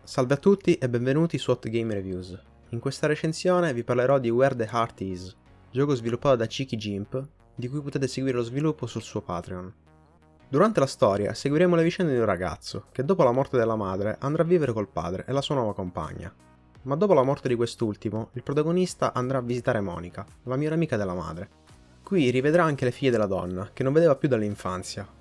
Salve a tutti e benvenuti su Hot Game Reviews. In questa recensione vi parlerò di Where the Heart Is, gioco sviluppato da Cheeky Gimp, di cui potete seguire lo sviluppo sul suo Patreon. Durante la storia seguiremo le vicende di un ragazzo che dopo la morte della madre andrà a vivere col padre e la sua nuova compagna. Ma dopo la morte di quest'ultimo, il protagonista andrà a visitare Monica, la migliore amica della madre. Qui rivedrà anche le figlie della donna, che non vedeva più dall'infanzia.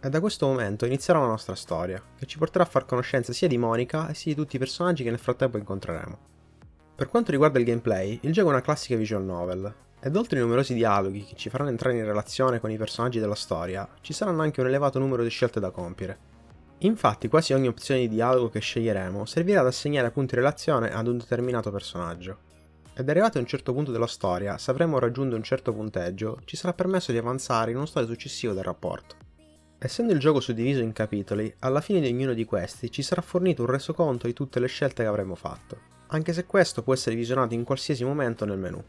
E da questo momento inizierà la nostra storia, che ci porterà a far conoscenza sia di Monica e sia di tutti i personaggi che nel frattempo incontreremo. Per quanto riguarda il gameplay, il gioco è una classica visual novel, ed oltre ai numerosi dialoghi che ci faranno entrare in relazione con i personaggi della storia, ci saranno anche un elevato numero di scelte da compiere. Infatti quasi ogni opzione di dialogo che sceglieremo servirà ad assegnare punti in relazione ad un determinato personaggio. Ed arrivati a un certo punto della storia, se avremo raggiunto un certo punteggio, ci sarà permesso di avanzare in uno stadio successivo del rapporto. Essendo il gioco suddiviso in capitoli, alla fine di ognuno di questi ci sarà fornito un resoconto di tutte le scelte che avremo fatto, anche se questo può essere visionato in qualsiasi momento nel menu.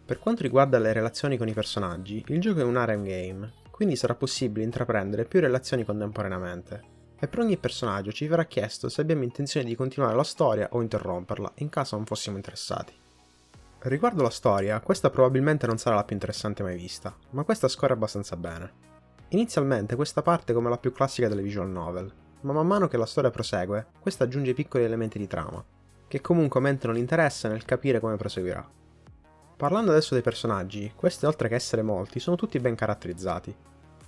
Per quanto riguarda le relazioni con i personaggi, il gioco è un harem game, quindi sarà possibile intraprendere più relazioni contemporaneamente, e per ogni personaggio ci verrà chiesto se abbiamo intenzione di continuare la storia o interromperla, in caso non fossimo interessati. Riguardo la storia, questa probabilmente non sarà la più interessante mai vista, ma questa scorre abbastanza bene. Inizialmente questa parte è come la più classica delle visual novel, ma man mano che la storia prosegue, questa aggiunge piccoli elementi di trama, che comunque aumentano l'interesse nel capire come proseguirà. Parlando adesso dei personaggi, questi oltre che essere molti, sono tutti ben caratterizzati.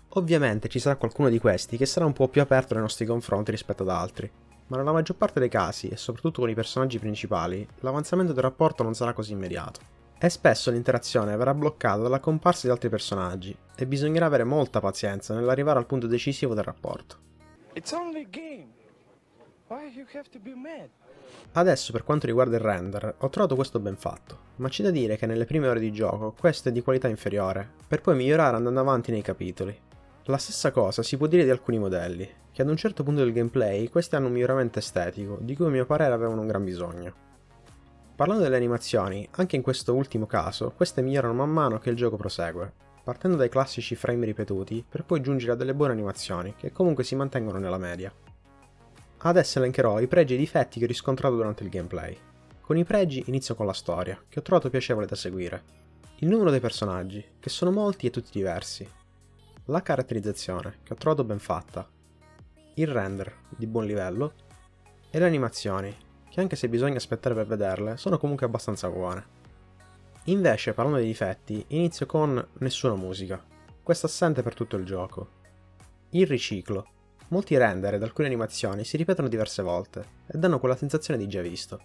Ovviamente ci sarà qualcuno di questi che sarà un po' più aperto nei nostri confronti rispetto ad altri, ma nella maggior parte dei casi, e soprattutto con i personaggi principali, l'avanzamento del rapporto non sarà così immediato. E spesso l'interazione verrà bloccata dalla comparsa di altri personaggi, e bisognerà avere molta pazienza nell'arrivare al punto decisivo del rapporto. Adesso per quanto riguarda il render, ho trovato questo ben fatto, ma c'è da dire che nelle prime ore di gioco questo è di qualità inferiore, per poi migliorare andando avanti nei capitoli. La stessa cosa si può dire di alcuni modelli, che ad un certo punto del gameplay questi hanno un miglioramento estetico, di cui a mio parere avevano un gran bisogno. Parlando delle animazioni, anche in questo ultimo caso, queste migliorano man mano che il gioco prosegue, partendo dai classici frame ripetuti per poi giungere a delle buone animazioni, che comunque si mantengono nella media. Adesso elencherò i pregi e i difetti che ho riscontrato durante il gameplay. Con i pregi inizio con la storia, che ho trovato piacevole da seguire. Il numero dei personaggi, che sono molti e tutti diversi. La caratterizzazione, che ho trovato ben fatta. Il render, di buon livello. E le animazioni, che anche se bisogna aspettare per vederle, sono comunque abbastanza buone. Invece, parlando dei difetti, inizio con nessuna musica. Questa assente per tutto il gioco. Il riciclo. Molti render ed alcune animazioni si ripetono diverse volte, e danno quella sensazione di già visto.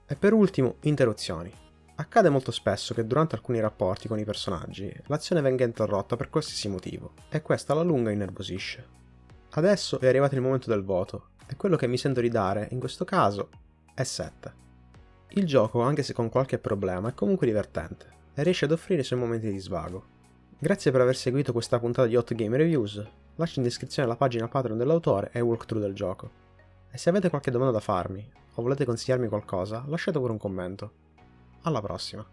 E per ultimo, interruzioni. Accade molto spesso che durante alcuni rapporti con i personaggi, l'azione venga interrotta per qualsiasi motivo, e questa alla lunga innervosisce. Adesso è arrivato il momento del voto, e quello che mi sento di dare, in questo caso, è 7. Il gioco, anche se con qualche problema, è comunque divertente, e riesce ad offrire i suoi momenti di svago. Grazie per aver seguito questa puntata di Hot Game Reviews, lascio in descrizione la pagina Patreon dell'autore e il walkthrough del gioco. E se avete qualche domanda da farmi, o volete consigliarmi qualcosa, lasciate pure un commento. Alla prossima!